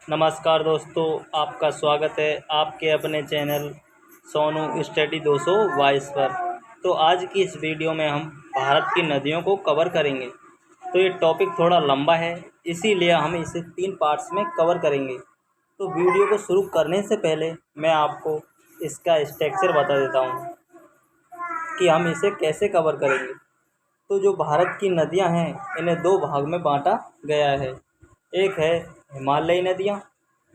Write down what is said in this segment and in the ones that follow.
नमस्कार दोस्तों, आपका स्वागत है आपके अपने चैनल सोनू स्टडी 222 पर। तो आज की इस वीडियो में हम भारत की नदियों को कवर करेंगे। तो ये टॉपिक थोड़ा लंबा है, इसीलिए हम इसे 3 पार्ट्स में कवर करेंगे। तो वीडियो को शुरू करने से पहले मैं आपको इसका स्ट्रक्चर बता देता हूँ कि हम इसे कैसे कवर करेंगे। तो जो भारत की नदियाँ हैं, इन्हें 2 भाग में बांटा गया है। एक है हिमालयी नदियाँ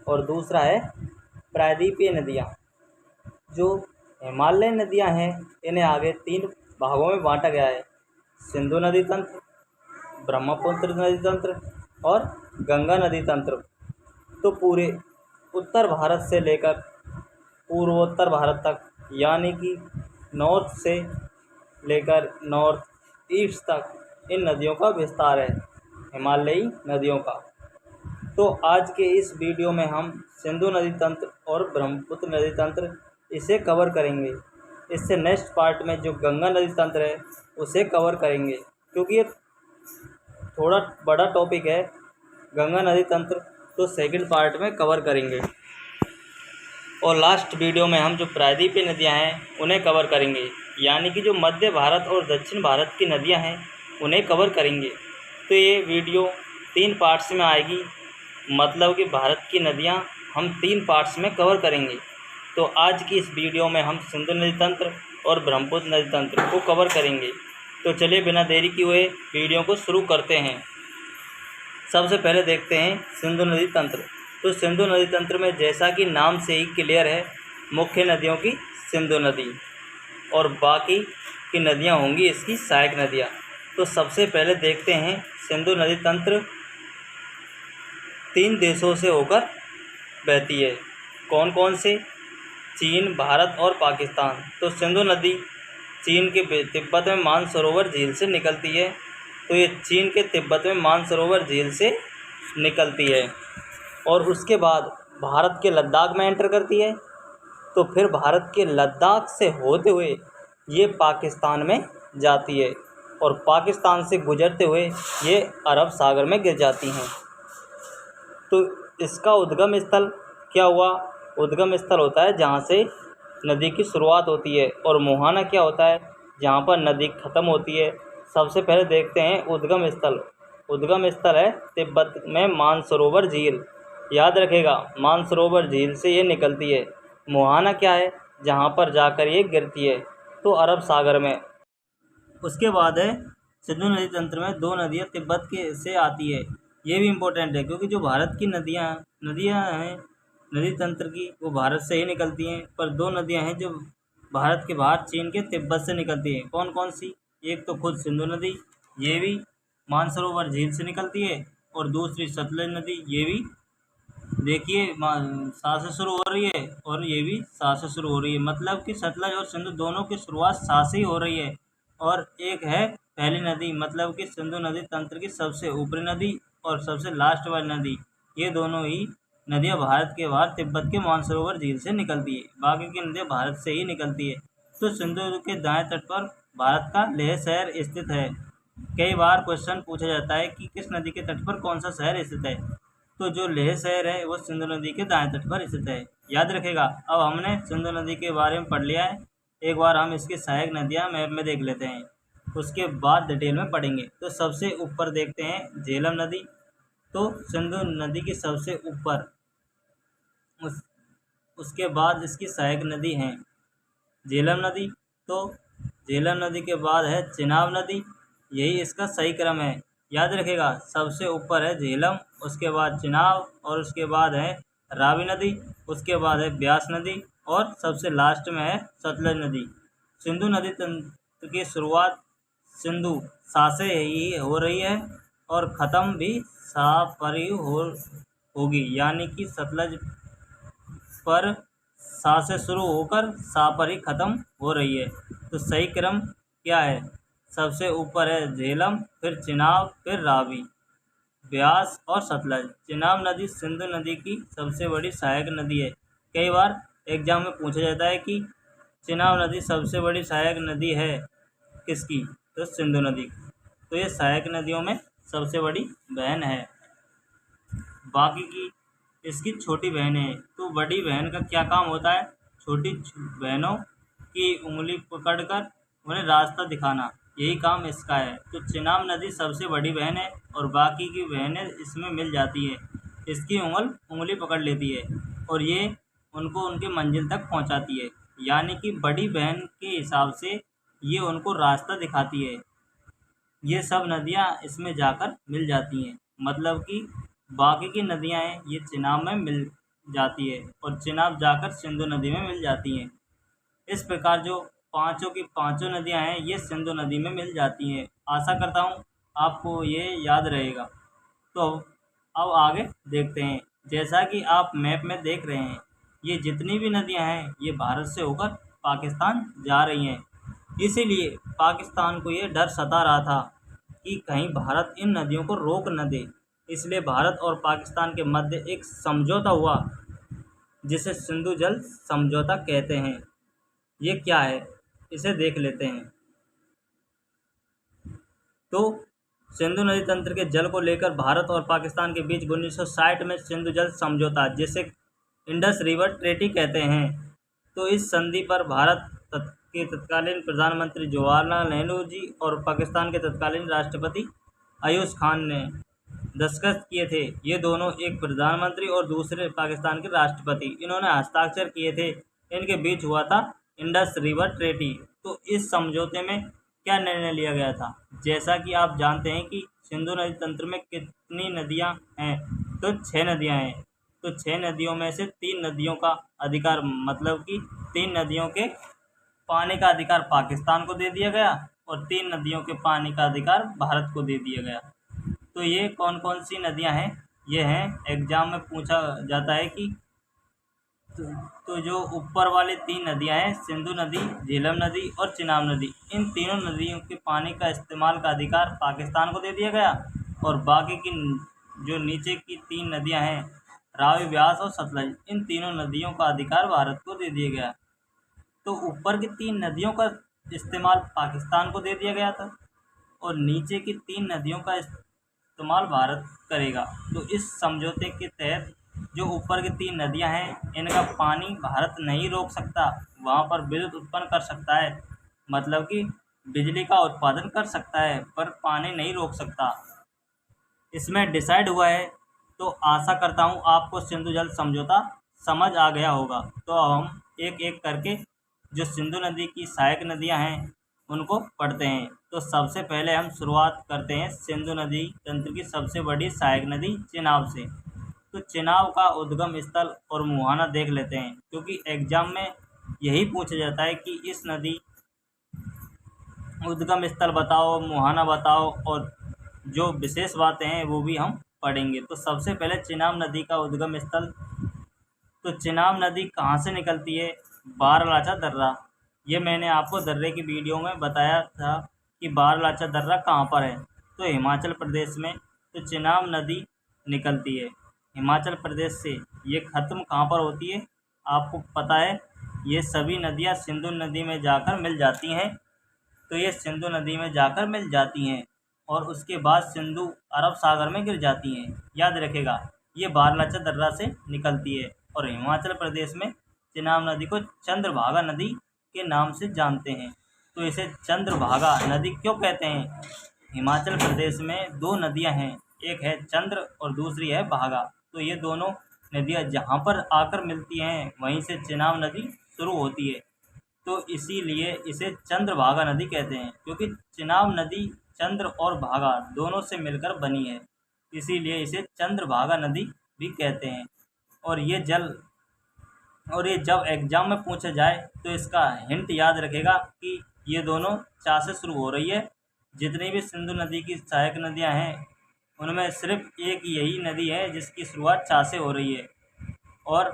और दूसरा है प्रायद्वीपीय नदियाँ। जो हिमालयी नदियाँ हैं, इन्हें आगे 3 भागों में बांटा गया है: सिंधु नदी तंत्र, ब्रह्मपुत्र नदी तंत्र और गंगा नदी तंत्र। तो पूरे उत्तर भारत से लेकर पूर्वोत्तर भारत तक, यानी कि नॉर्थ से लेकर नॉर्थ ईस्ट तक इन नदियों का विस्तार है, हिमालयी नदियों का। तो आज के इस वीडियो में हम सिंधु नदी तंत्र और ब्रह्मपुत्र नदी तंत्र इसे कवर करेंगे। इससे नेक्स्ट पार्ट में जो गंगा नदी तंत्र है उसे कवर करेंगे, क्योंकि ये थोड़ा बड़ा टॉपिक है गंगा नदी तंत्र, तो सेकंड पार्ट में कवर करेंगे। और लास्ट वीडियो में हम जो प्रायद्वीपीय नदियां हैं उन्हें कवर करेंगे, यानी कि जो मध्य भारत और दक्षिण भारत की नदियां हैं उन्हें कवर करेंगे। तो ये वीडियो 3 पार्ट्स में आएगी, मतलब कि भारत की नदियां हम 3 पार्ट्स में कवर करेंगे। तो आज की इस वीडियो में हम सिंधु नदी तंत्र और ब्रह्मपुत्र नदी तंत्र को कवर करेंगे। तो चलिए बिना देरी किए हुए वीडियो को शुरू करते हैं। सबसे पहले देखते हैं सिंधु नदी तंत्र। तो सिंधु नदी तंत्र में जैसा कि नाम से ही क्लियर है, मुख्य नदियों की सिंधु नदी और बाकी की नदियां होंगी इसकी सहायक नदियां। तो सबसे पहले देखते हैं सिंधु नदी तंत्र 3 देशों से होकर बहती है। कौन कौन से? चीन, भारत और पाकिस्तान। तो सिंधु नदी चीन के तिब्बत में मानसरोवर झील से निकलती है। तो ये चीन के तिब्बत में मानसरोवर झील से निकलती है और उसके बाद भारत के लद्दाख में एंटर करती है। तो फिर भारत के लद्दाख से होते हुए ये पाकिस्तान में जाती है और पाकिस्तान से गुजरते हुए ये अरब सागर में गिर जाती हैं। तो इसका उद्गम स्थल क्या हुआ? उद्गम स्थल होता है जहाँ से नदी की शुरुआत होती है, और मुहाना क्या होता है? जहाँ पर नदी ख़त्म होती है। सबसे पहले देखते हैं उद्गम स्थल। उद्गम स्थल है तिब्बत में मानसरोवर झील। याद रखेगा, मानसरोवर झील से ये निकलती है। मुहाना क्या है? जहाँ पर जाकर ये गिरती है, तो अरब सागर में। उसके बाद है सिंधु नदी तंत्र में 2 नदियाँ तिब्बत के से आती है। ये भी इम्पोर्टेंट है, क्योंकि जो भारत की नदियाँ हैं नदी तंत्र की, वो भारत से ही निकलती हैं। पर 2 नदियाँ हैं जो भारत के बाहर चीन के तिब्बत से निकलती हैं। कौन कौन सी? एक तो खुद सिंधु नदी, ये भी मानसरोवर झील से निकलती है, और दूसरी सतलज नदी, ये भी देखिए सा से शुरू हो रही है और ये भी सा से शुरू हो रही है। मतलब कि सतलज और सिंधु दोनों की शुरुआत सा से ही हो रही है। और एक है पहली नदी, मतलब कि सिंधु नदी तंत्र की सबसे ऊपरी नदी और सबसे लास्ट वाली नदी, ये दोनों ही नदियां भारत के बाहर तिब्बत के मानसरोवर झील से निकलती है। बाकी की नदियां भारत से ही निकलती है। तो सिंधु के दाएं तट पर भारत का लेह शहर स्थित है। कई बार क्वेश्चन पूछा जाता है कि किस नदी के तट पर कौन सा शहर स्थित है। तो जो लेह शहर है वो सिंधु नदी के दाएं तट पर स्थित है। याद रखेगा। अब हमने सिंधु नदी के बारे में पढ़ लिया है, एक बार हम इसकी सहायक नदियां मैप में देख लेते हैं, उसके बाद डिटेल में पढ़ेंगे। तो सबसे ऊपर देखते हैं झेलम नदी। तो सिंधु नदी की सबसे ऊपर, उसके बाद इसकी सहायक नदी हैं झेलम नदी। तो झेलम नदी के बाद है चिनाब नदी, यही इसका सही क्रम है। याद रखेगा, सबसे ऊपर है झेलम, उसके बाद चिनाब, और उसके बाद है रावी नदी, उसके बाद है ब्यास नदी, और सबसे लास्ट में है सतलज नदी। सिंधु नदी तंत्र की शुरुआत सिंधु सा से ही हो रही है और ख़त्म भी सा पर ही होगी, यानी कि सतलज पर सा से शुरू होकर सा पर ही ख़त्म हो रही है। तो सही क्रम क्या है? सबसे ऊपर है झेलम, फिर चिनाब, फिर रावी, ब्यास और सतलज। चिनाब नदी सिंधु नदी की सबसे बड़ी सहायक नदी है। कई बार एग्जाम में पूछा जाता है कि चिनाब नदी सबसे बड़ी सहायक नदी है किसकी? तो सिंधु नदी की। तो ये सहायक नदियों में सबसे बड़ी बहन है। बाकी की इसकी छोटी बहनें हैं। तो बड़ी बहन का क्या काम होता है? छोटी बहनों की उंगली पकड़कर उन्हें रास्ता दिखाना, यही काम इसका है। तो चिनाब नदी सबसे बड़ी बहन है और बाकी की बहनें इसमें मिल जाती है, इसकी उंगली पकड़ लेती है और ये उनको उनकी मंजिल तक पहुंचाती है। यानी कि बड़ी बहन के हिसाब से ये उनको रास्ता दिखाती है। ये सब नदियाँ इसमें जाकर मिल जाती हैं, मतलब कि बाकी की नदियाँ हैं ये चिनाब में मिल जाती है और चिनाब जाकर सिंधु नदी में मिल जाती हैं। इस प्रकार जो पांचों की पांचों नदियाँ हैं ये सिंधु नदी में मिल जाती हैं। आशा करता हूँ आपको ये याद रहेगा। तो अब आगे देखते हैं। जैसा कि आप मैप में देख रहे हैं, ये जितनी भी नदियाँ हैं ये भारत से होकर पाकिस्तान जा रही हैं। इसीलिए पाकिस्तान को ये डर सता रहा था कि कहीं भारत इन नदियों को रोक न दे। इसलिए भारत और पाकिस्तान के मध्य एक समझौता हुआ जिसे सिंधु जल समझौता कहते हैं। ये क्या है इसे देख लेते हैं। तो सिंधु नदी तंत्र के जल को लेकर भारत और पाकिस्तान के बीच 1960 में सिंधु जल समझौता, जिसे इंडस रिवर ट्रीटी कहते हैं। तो इस संधि पर भारत के तत्कालीन प्रधानमंत्री जवाहरलाल नेहरू जी और पाकिस्तान के तत्कालीन राष्ट्रपति अयूब खान ने दस्तखत किए थे। ये दोनों, एक प्रधानमंत्री और दूसरे पाकिस्तान के राष्ट्रपति, इन्होंने हस्ताक्षर किए थे। इनके बीच हुआ था इंडस रिवर ट्रीटी। तो इस समझौते में क्या निर्णय लिया गया था? जैसा कि आप जानते हैं कि सिंधु नदी तंत्र में कितनी नदियां हैं? तो 6 नदियां हैं। तो 6 नदियों में से 3 नदियों का अधिकार, मतलब कि 3 नदियों के पानी का अधिकार पाकिस्तान को दे दिया गया और 3 नदियों के पानी का अधिकार भारत को दे दिया गया। तो ये कौन कौन सी नदियां हैं? ये हैं, एग्जाम में पूछा जाता है कि तो जो ऊपर वाली 3 नदियां हैं, सिंधु नदी, झेलम नदी और चिनाब नदी, इन तीनों नदियों के पानी का इस्तेमाल का अधिकार पाकिस्तान को दे दिया गया और बाकी की जो नीचे की 3 नदियां हैं, रावी, ब्यास और सतलज, इन तीनों नदियों का अधिकार भारत को दे दिया गया। तो ऊपर की 3 नदियों का इस्तेमाल पाकिस्तान को दे दिया गया था और नीचे की 3 नदियों का इस्तेमाल भारत करेगा। तो इस समझौते के तहत जो ऊपर की 3 नदियां हैं इनका पानी भारत नहीं रोक सकता, वहाँ पर विद्युत उत्पन्न कर सकता है, मतलब कि बिजली का उत्पादन कर सकता है, पर पानी नहीं रोक सकता। इसमें डिसाइड हुआ है। तो आशा करता हूँ आपको सिंधु जल समझौता समझ आ गया होगा। तो अब हम एक एक करके जो सिंधु नदी की सहायक नदियां हैं उनको पढ़ते हैं। तो सबसे पहले हम शुरुआत करते हैं सिंधु नदी तंत्र की सबसे बड़ी सहायक नदी चिनाब से। तो चिनाब का उद्गम स्थल और मुहाना देख लेते हैं, क्योंकि एग्जाम में यही पूछा जाता है कि इस नदी उद्गम स्थल बताओ, मुहाना बताओ, और जो विशेष बातें हैं वो भी हम पढ़ेंगे। तो सबसे पहले चिनाब नदी का उद्गम स्थल। तो चिनाब नदी कहाँ से निकलती है? बारालाचा दर्रा। ये मैंने आपको दर्रे की वीडियो में बताया था कि बारालाचा दर्रा कहाँ पर है। तो हिमाचल प्रदेश में। तो चिनाब नदी निकलती है हिमाचल प्रदेश से। ये ख़त्म कहाँ पर होती है आपको पता है? ये सभी नदियाँ सिंधु नदी में जाकर मिल जाती हैं। तो ये सिंधु नदी में जाकर मिल जाती हैं और उसके बाद सिंधु अरब सागर में गिर जाती हैं। याद रखेगा, ये बारालाचा दर्रा से निकलती है। और हिमाचल प्रदेश में चिनाब नदी को चंद्रभागा नदी के नाम से जानते हैं। तो इसे चंद्रभागा नदी क्यों कहते हैं? हिमाचल प्रदेश में 2 नदियां हैं, एक है चंद्र और दूसरी है भागा। तो ये दोनों नदियां जहाँ पर आकर मिलती हैं वहीं से चिनाब नदी शुरू होती है। तो इसीलिए इसे चंद्रभागा नदी कहते हैं, क्योंकि चिनाब नदी चंद्र और भागा दोनों से मिलकर बनी है, इसीलिए इसे चंद्रभागा नदी भी कहते हैं। और ये जब एग्जाम में पूछा जाए तो इसका हिंट याद रखेगा कि ये दोनों चा से शुरू हो रही है। जितनी भी सिंधु नदी की सहायक नदियां हैं उनमें सिर्फ एक यही नदी है जिसकी शुरुआत चा से हो रही है, और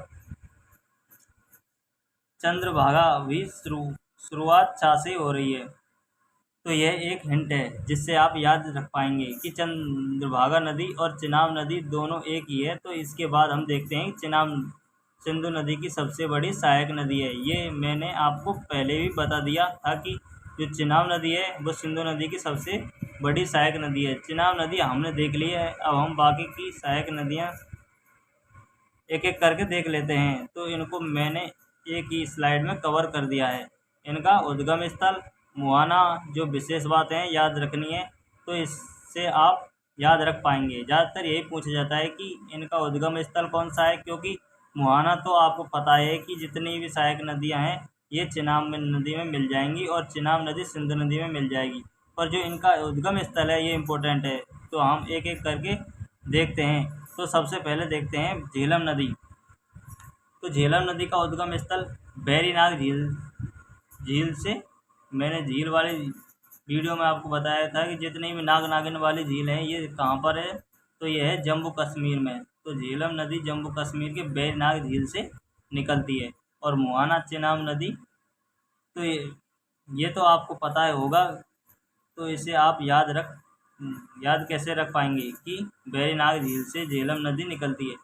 चंद्रभागा भी शुरुआत चा से हो रही है। तो यह एक हिंट है जिससे आप याद रख पाएंगे कि चंद्रभागा नदी और चिनाब नदी दोनों एक ही है। तो इसके बाद हम देखते हैं चिनाब सिंधु नदी की सबसे बड़ी सहायक नदी है। ये मैंने आपको पहले भी बता दिया था कि जो चिनाब नदी है वो सिंधु नदी की सबसे बड़ी सहायक नदी है। चिनाब नदी हमने देख ली है, अब हम बाकी की सहायक नदियाँ एक एक करके देख लेते हैं। तो इनको मैंने एक ही स्लाइड में कवर कर दिया है। इनका उद्गम स्थल, मुहाना, जो विशेष बातें याद रखनी है तो इससे आप याद रख पाएंगे। ज़्यादातर यही पूछा जाता है कि इनका उद्गम स्थल कौन सा है, क्योंकि मुहाना तो आपको पता है कि जितनी भी सहायक नदियां हैं ये चिनाब नदी में मिल जाएंगी और चिनाब नदी सिंधु नदी में मिल जाएगी। पर जो इनका उद्गम स्थल है ये इम्पोर्टेंट है, तो हम एक एक करके देखते हैं। तो सबसे पहले देखते हैं झेलम नदी। तो झेलम नदी का उद्गम स्थल बैरीनाग झील से, मैंने झील वाली वीडियो में आपको बताया था कि जितनी भी नाग नागिन वाली झील है ये कहाँ पर है, तो ये है जम्मू कश्मीर में। तो झेलम नदी जम्मू कश्मीर के बैरीनाग झील से निकलती है। और मुहाना चिनाब नदी, तो ये तो आपको पता है होगा, तो इसे आप याद कैसे रख पाएंगे कि बैरीनाग झील से झेलम नदी निकलती है।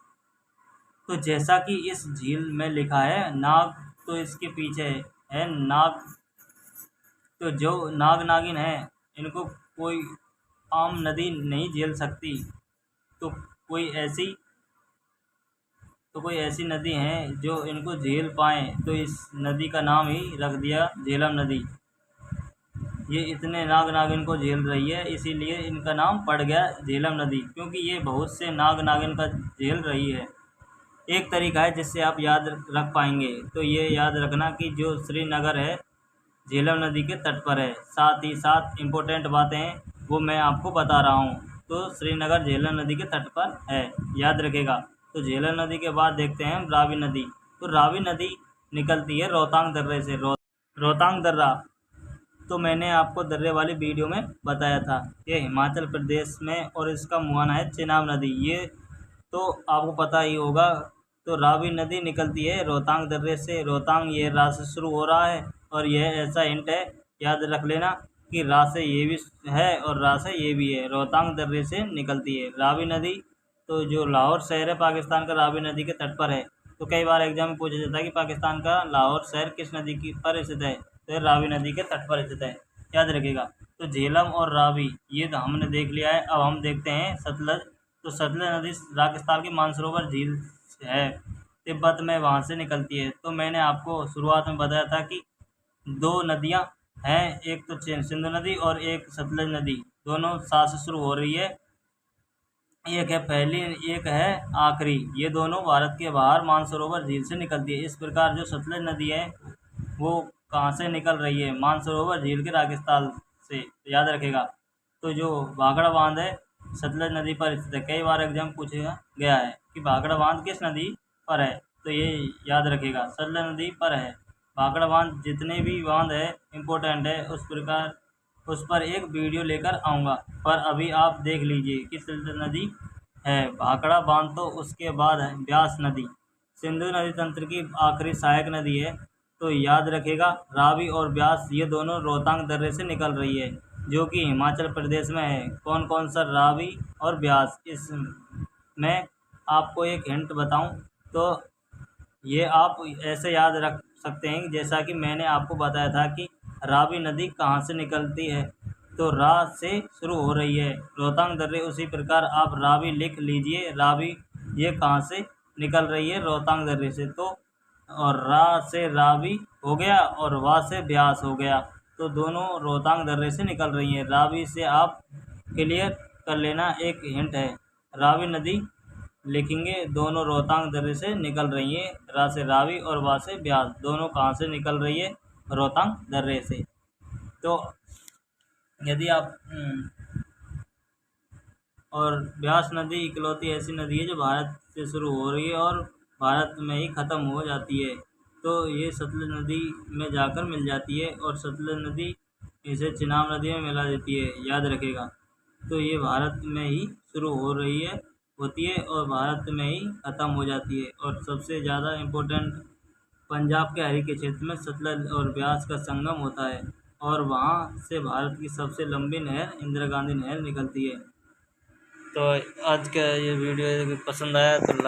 तो जैसा कि इस झील में लिखा है नाग, तो इसके पीछे है नाग। तो जो नाग नागिन है इनको कोई आम नदी नहीं झेल सकती, तो कोई ऐसी नदी है जो इनको झेल पाए, तो इस नदी का नाम ही रख दिया झेलम नदी। ये इतने नाग नागिन को झेल रही है, इसीलिए इनका नाम पड़ गया झेलम नदी, क्योंकि ये बहुत से नाग नागिन का झेल रही है। एक तरीका है जिससे आप याद रख पाएंगे, तो ये याद रखना कि जो श्रीनगर है झेलम नदी के तट पर है। साथ ही साथ इम्पोर्टेंट बातें हैं वो मैं आपको बता रहा हूँ। तो श्रीनगर झेलम नदी के तट पर है, याद रखेगा। तो झेलम नदी के बाद देखते हैं रावी नदी। तो रावी नदी निकलती है रोहतांग दर्रे से। रोहतांग दर्रा तो मैंने आपको दर्रे वाली वीडियो में बताया था, ये हिमाचल प्रदेश में, और इसका मुहाना है चिनाब नदी। ये तो आपको पता ही होगा। तो रावी नदी निकलती है रोहतांग दर्रे से। रोहतांग ये रा से शुरू हो रहा है, और यह ऐसा हिंट है, याद रख लेना कि रा से ये भी है और रा से ये भी है। रोहतांग दर्रे से निकलती है रावी नदी। तो जो लाहौर शहर है पाकिस्तान का रावी नदी के तट पर है। तो कई बार एग्जाम में पूछा जाता है कि पाकिस्तान का लाहौर शहर किस नदी की पर स्थित है, तो रावी नदी के तट पर स्थित है, याद रखिएगा। तो झेलम और रावी ये तो हमने देख लिया है। अब हम देखते हैं सतलज। तो सतलज नदी राजस्थान की मानसरोवर झील है, तिब्बत में वहाँ से निकलती है। तो मैंने आपको शुरुआत में बताया था कि दो नदियाँ हैं, एक तो सिंधु नदी और एक सतलज नदी, दोनों साथ से शुरू हो रही है। एक है पहली, एक है आखिरी। ये दोनों भारत के बाहर मानसरोवर झील से निकलती है। इस प्रकार जो सतलज नदी है वो कहाँ से निकल रही है, मानसरोवर झील के राजस्थान से, याद रखेगा। तो जो भाखड़ा बांध है सतलज नदी पर स्थित है। कई बार एग्जाम पूछा गया है कि भाखड़ा बांध किस नदी पर है, तो ये याद रखेगा सतलज नदी पर है। भाखड़ा बांध, जितने भी बांध है इम्पोर्टेंट है, उस पर एक वीडियो लेकर आऊँगा। पर अभी आप देख लीजिए कि सतलज नदी है, भाखड़ा बांध, तो उसके बाद है ब्यास नदी। सिंधु नदी तंत्र की आखिरी सहायक नदी है। तो याद रखेगा रावी और ब्यास ये दोनों रोहतांग दर्रे से निकल रही है, जो कि हिमाचल प्रदेश में है। कौन कौन सा रावी और ब्यास, इस मैं आपको एक हिंट बताऊं तो ये आप ऐसे याद रख सकते हैं, जैसा कि मैंने आपको बताया था कि रावी नदी कहाँ से निकलती है, तो रा से शुरू हो रही है रोहतांग दर्रे। उसी प्रकार आप रावी लिख लीजिए, रावी ये कहाँ से निकल रही है, रोहतांग दर्रे से। तो और रा से रावी हो गया और वा से ब्यास हो गया, तो दोनों रोहतांग दर्रे से निकल रही हैं। रावी से आप क्लियर कर लेना, एक हिंट है। रावी नदी लिखेंगे, दोनों रोहतांग दर्रे से निकल रही हैं। रा से रावी और वा से ब्यास, दोनों कहाँ से निकल रही है, रोहतांग दर्रे से। तो यदि आप और ब्यास नदी इकलौती ऐसी नदी है जो भारत से शुरू हो रही है और भारत में ही ख़त्म हो जाती है। तो ये सतलज नदी में जाकर मिल जाती है, और सतलज नदी इसे चिनाब नदी में मिला देती है, याद रखेगा। तो ये भारत में ही शुरू हो रही है, होती है, और भारत में ही ख़त्म हो जाती है। और सबसे ज़्यादा इम्पोर्टेंट पंजाब के हरी के क्षेत्र में सतलज और ब्यास का संगम होता है, और वहाँ से भारत की सबसे लंबी नहर इंदिरा गांधी नहर निकलती है। तो आज का ये वीडियो पसंद आया तो